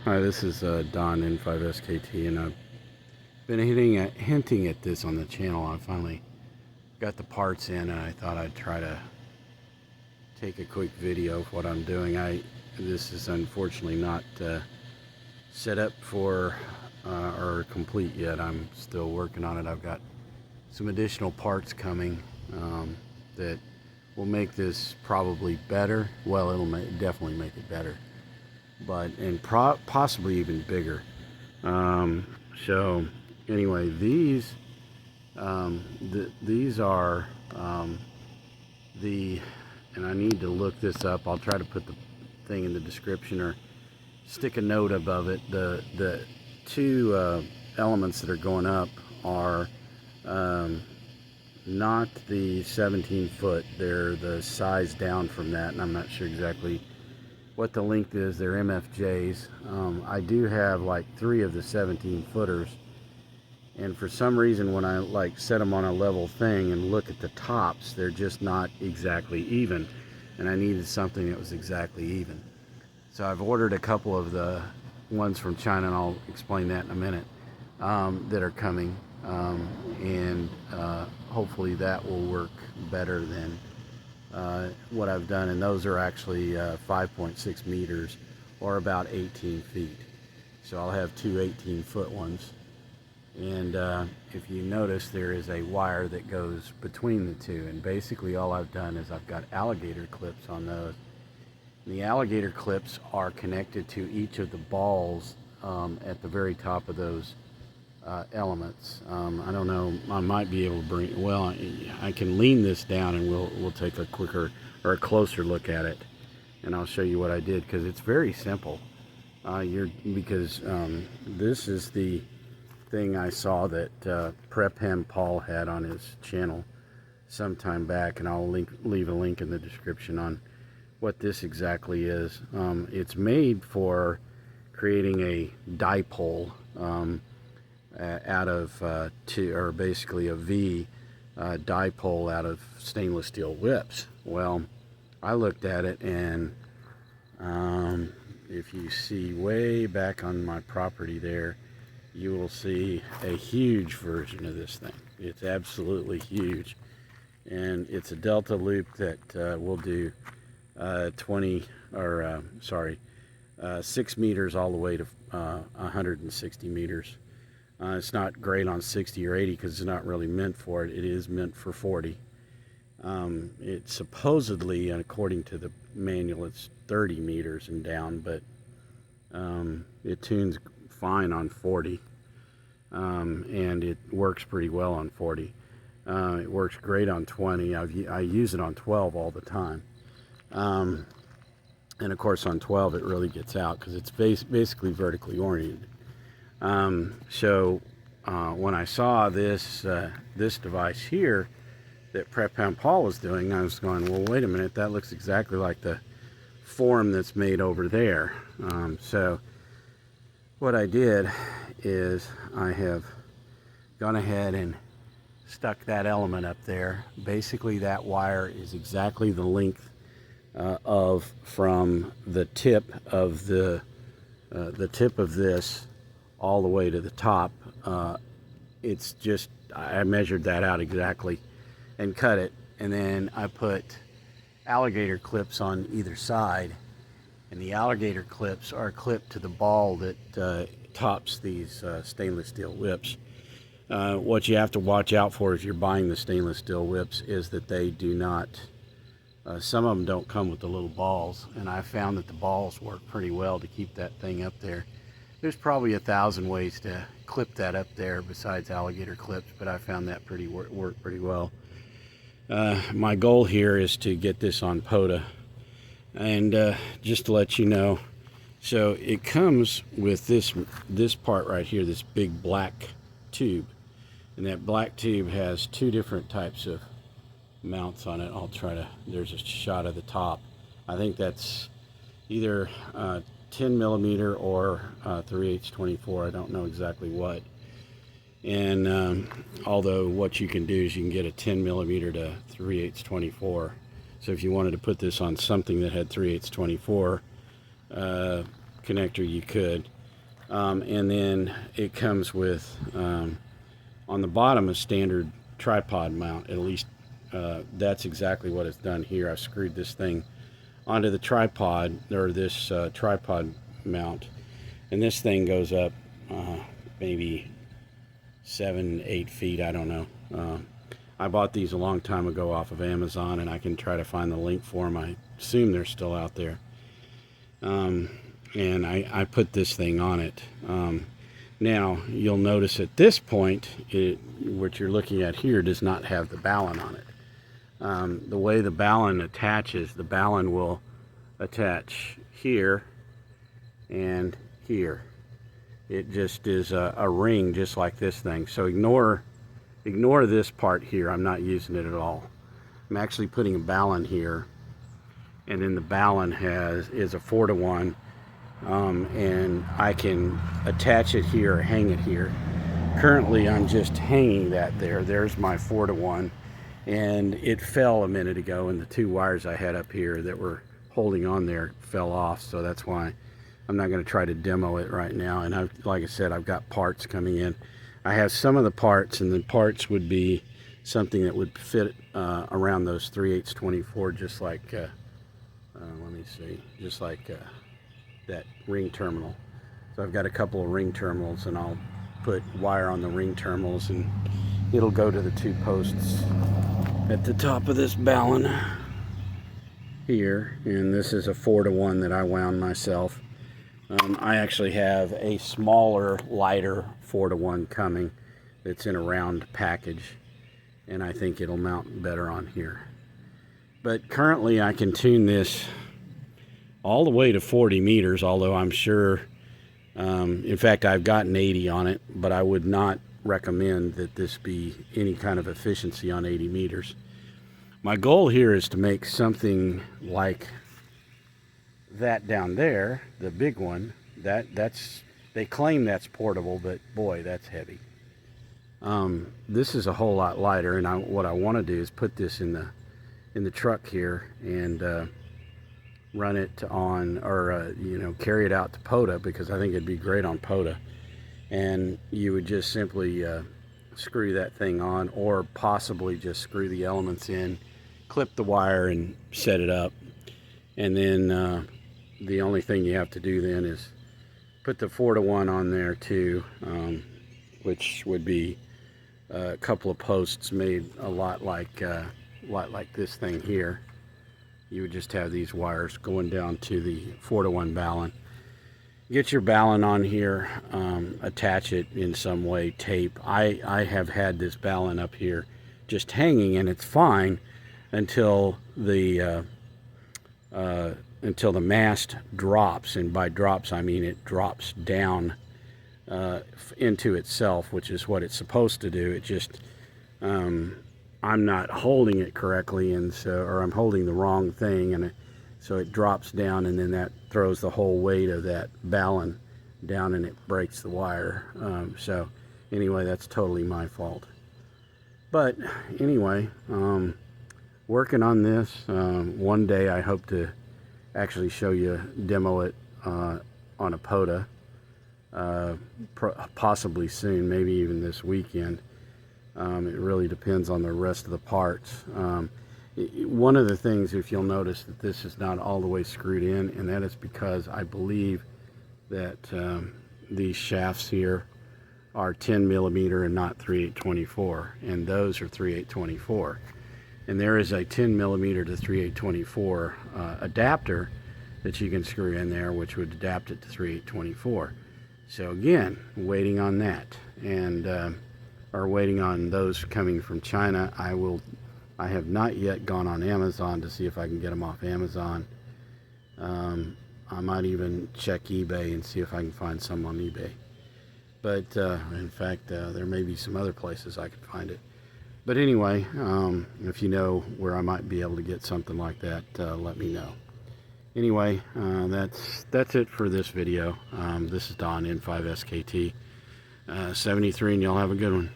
Hi, this is Don N5SKT, and I've been hinting at this on the channel. I finally got the parts in, and I thought I'd try to take a quick video of what I'm doing. This is unfortunately not set up for or complete yet. I'm still working on it. I've got some additional parts coming that will make this probably better. Well, it'll definitely make it better, and possibly even bigger. So anyway, these are and I need to look this up. I'll try to put the thing in the description or stick a note above it. The two elements that are going up are not the 17 foot. They're the size down from that, and I'm not sure exactly what the length is. They're MFJs. I do have like 3 of the 17 footers, and for some reason when I set them on a level thing and look at the tops, they're just not exactly even, and I needed something that was exactly even. So I've ordered a couple of the ones from China, and I'll explain that in a minute, that are coming, and hopefully that will work better than what I've done. And those are actually 5.6 meters or about 18 feet. So I'll have two 18-foot ones. And if you notice, there is a wire that goes between the two. And basically all I've done is I've got alligator clips on those. And the alligator clips are connected to each of the balls at the very top of those elements. I don't know, I might be able to bring, well, I can lean this down and we'll take a quicker or a closer look at it, and I'll show you what I did, because it's very simple. This is the thing I saw that Prep Hem Paul had on his channel some time back, and I'll leave a link in the description on what this exactly is. It's made for creating a dipole out of basically a V dipole out of stainless steel whips. Well, I looked at it, and if you see way back on my property there, you will see a huge version of this thing. It's absolutely huge, and it's a delta loop that will do 6 meters all the way to 160 meters. It's not great on 60 or 80 because it's not really meant for it. It is meant for 40. It's supposedly, according to the manual, it's 30 meters and down, but it tunes fine on 40, and it works pretty well on 40. It works great on 20. I use it on 12 all the time, and of course on 12 it really gets out because it's basically vertically oriented. So when I saw this device here that Prep Hem Paul was doing, I was going, well, wait a minute, that looks exactly like the form that's made over there. So what I did is I have gone ahead and stuck that element up there. Basically that wire is exactly the length from the tip of this all the way to the top. It's just, I measured that out exactly and cut it, and then I put alligator clips on either side, and the alligator clips are clipped to the ball that tops these stainless steel whips. What you have to watch out for if you're buying the stainless steel whips is that they do not, some of them don't come with the little balls, and I found that the balls work pretty well to keep that thing up there. There's probably 1,000 ways to clip that up there besides alligator clips, but I found that work pretty well. My goal here is to get this on POTA, and just to let you know, so it comes with this part right here, this big black tube, and that black tube has 2 different types of mounts on it. There's a shot of the top. I think that's either 10 millimeter or 3/8 24. I don't know exactly what. And although what you can do is you can get a 10 millimeter to 3/8 24. So if you wanted to put this on something that had 3/8 24 connector, you could. And then it comes with on the bottom a standard tripod mount. At least that's exactly what it's done here. I've screwed this thing onto the tripod, or this tripod mount, and this thing goes up maybe 7-8 feet, I don't know. I bought these a long time ago off of Amazon, and I can try to find the link for them. I assume they're still out there. And I put this thing on it. Now you'll notice at this point what you're looking at here does not have the balun on it. The way the balun attaches, the balun will attach here and here. It just is a ring just like this thing. So ignore this part here. I'm not using it at all. I'm actually putting a balun here, and then the balun is a 4-to-1, and I can attach it here or hang it here. Currently I'm just hanging that there. There's my 4-to-1, and it fell a minute ago, and the 2 wires I had up here that were holding on there fell off, so that's why I'm not going to try to demo it right now. And like I said, I've got parts coming in. I have some of the parts, and the parts would be something that would fit around those 3/8-24, just like let me see, just like that ring terminal. So I've got a couple of ring terminals, and I'll put wire on the ring terminals, and it'll go to the 2 posts at the top of this balun here. And this is a 4-to-1 that I wound myself. I actually have a smaller, lighter 4-to-1 coming that's in a round package, and I think it'll mount better on here. But currently I can tune this all the way to 40 meters, although I'm sure, in fact, I've gotten 80 on it, but I would not recommend that this be any kind of efficiency on 80 meters. My goal here is to make something like that down there, the big one. That's they claim that's portable, but boy, that's heavy. This is a whole lot lighter, and what I want to do is put this in the truck here and run it on, or carry it out to POTA, because I think it'd be great on POTA. And you would just simply screw that thing on, or possibly just screw the elements in, clip the wire, and set it up. And then the only thing you have to do then is put the 4-to-1 on there too, which would be a couple of posts made a lot like this thing here. You would just have these wires going down to the 4-to-1 balun. Get your balun on here, attach it in some way, tape. I have had this balun up here just hanging, and it's fine until the mast drops, and by drops I mean it drops down into itself, which is what it's supposed to do. It just I'm not holding it correctly, and or I'm holding the wrong thing, and so it drops down, and then that throws the whole weight of that balun down, and it breaks the wire. So anyway, that's totally my fault. But anyway, working on this. One day I hope to actually show you, demo it on a POTA, possibly soon, maybe even this weekend. It really depends on the rest of the parts. One of the things, if you'll notice, that this is not all the way screwed in, and that is because I believe that these shafts here are 10mm and not 3/8-24, and those are 3/8-24. And there is a 10mm to 3/8-24 adapter that you can screw in there, which would adapt it to 3/8-24. So again, waiting on that, and or waiting on those coming from China. I have not yet gone on Amazon to see if I can get them off Amazon. I might even check eBay and see if I can find some on eBay. But in fact, there may be some other places I could find it. But anyway, if you know where I might be able to get something like that, let me know. Anyway, that's it for this video. This is Don, N5SKT 73, and y'all have a good one.